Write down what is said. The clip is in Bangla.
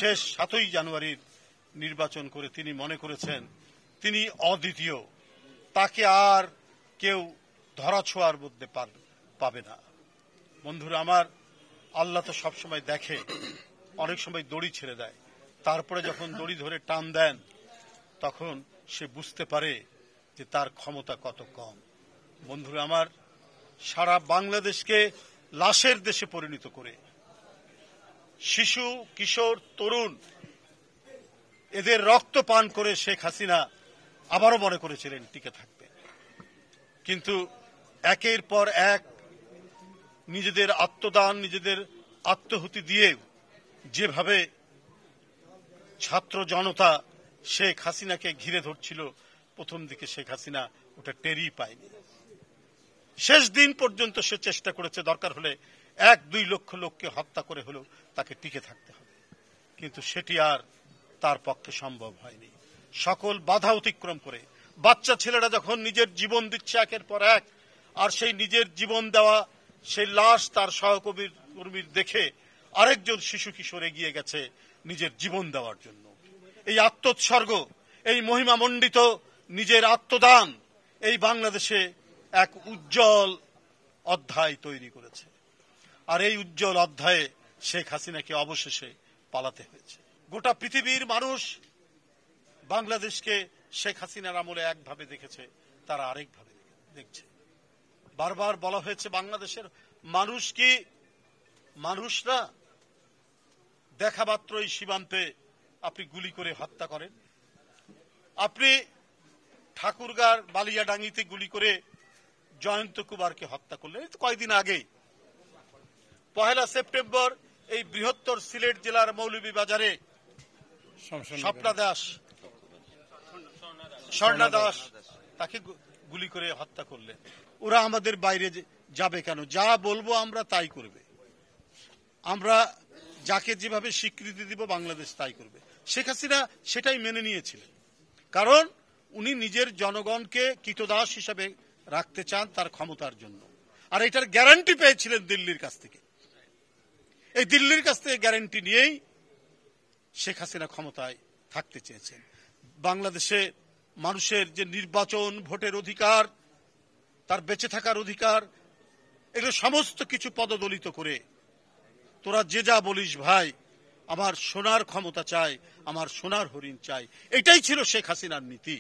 শেষ 7ই জানুয়ারির নির্বাচন করে তিনি মনে করেছেন তিনি অদ্বিতীয়, তাকে আর কেউ ধরাছোঁয়ার মধ্যে পাবে না। বন্ধুরা আমার, আল্লাহ তো সবসময় দেখে, অনেক সময় দড়ি ছেড়ে দেয়, তারপরে যখন দড়ি ধরে টান দেন তখন সে বুঝতে পারে যে তার ক্ষমতা কত কম। বন্ধুরা আমার, সারা বাংলাদেশকে লাশের দেশে পরিণত করে শিশু, কিশোর, তরুণ এদের রক্ত পান করে শেখ হাসিনা আবারও মনে করেছিলেন টিকে থাকবে। কিন্তু একের পর এক নিজেদের আত্মদান, নিজেদের আত্মহুতি দিয়ে যেভাবে ছাত্র জনতা শেখ হাসিনাকে ঘিরে ধরছিল, প্রথম দিকে শেখ হাসিনা ওটা টেরই পায়নি। শেষ দিন পর্যন্ত সে চেষ্টা করেছে দরকার হলে 1-2 লক্ষ লোককে হত্যা করে হলেও তাকে টিকে থাকতে হবে, কিন্তু সেটি আর তার পক্ষে সম্ভব হয়নি। সকল বাধা অতিক্রম করে বাচ্চা ছেলেরা যখন নিজের জীবন দিচ্ছে একের পর এক, আর সেই নিজের জীবন দেওয়া সেই লাশ তার সহকর্মীর দেখে আরেকজন শিশু কিশোর এগিয়ে গেছে নিজের জীবন দেওয়ার জন্য। এই আত্মোৎসর্গ, এই মহিমামণ্ডিত নিজের আত্মদান এই বাংলাদেশে এক উজ্জ্বল অধ্যায় তৈরি করেছে। আর এই উজ্জ্বল অধ্যায়ে শেখ হাসিনাকে অবশেষে পালাতে হয়েছে। গোটা পৃথিবীর মানুষ বাংলাদেশকে শেখ হাসিনার আমলে একভাবে দেখেছে, তারা আরেকভাবে দেখছে। বারবার বলা হয়েছে বাংলাদেশের মানুষ কি মানুষ না? দেখা মাত্রই সীমান্তে আপনি গুলি করে হত্যা করেন, আপনি ঠাকুরগাঁর বালিয়াডাঙ্গিতে গুলি করে জয়ন্ত কুমারকে হত্যা করলেন। কয়েকদিন আগে 1 সেপ্টেম্বর এই বৃহত্তর সিলেট জেলার মৌলভীবাজারে স্বর্ণা দাস তাকে গুলি করে হত্যা করলেন। ওরা আমাদের বাইরে যাবে কেন? যা বলবো আমরা তাই করবে, আমরা যাকে যেভাবে স্বীকৃতি দিব বাংলাদেশ তাই করবে। শেখ হাসিনা সেটাই মেনে নিয়েছিলেন, কারণ উনি নিজের জনগণকে কৃতদাস হিসাবে রাখতে চান তার ক্ষমতার জন্য। আর এটার গ্যারান্টি পেয়েছিলেন দিল্লির কাছ থেকে। এই দিল্লির কাছ থেকে গ্যারান্টি নিয়েই শেখ হাসিনা ক্ষমতায় থাকতে চেয়েছেন। বাংলাদেশে মানুষের যে নির্বাচন, ভোটের অধিকার, তার বেঁচে থাকার অধিকার, এগুলো সমস্ত কিছু পদদলিত করে তোরা যে যা বলিস ভাই, আমার সোনার ক্ষমতা চাই, আমার সোনার হরিণ চাই, এটাই ছিল শেখ হাসিনার নীতি।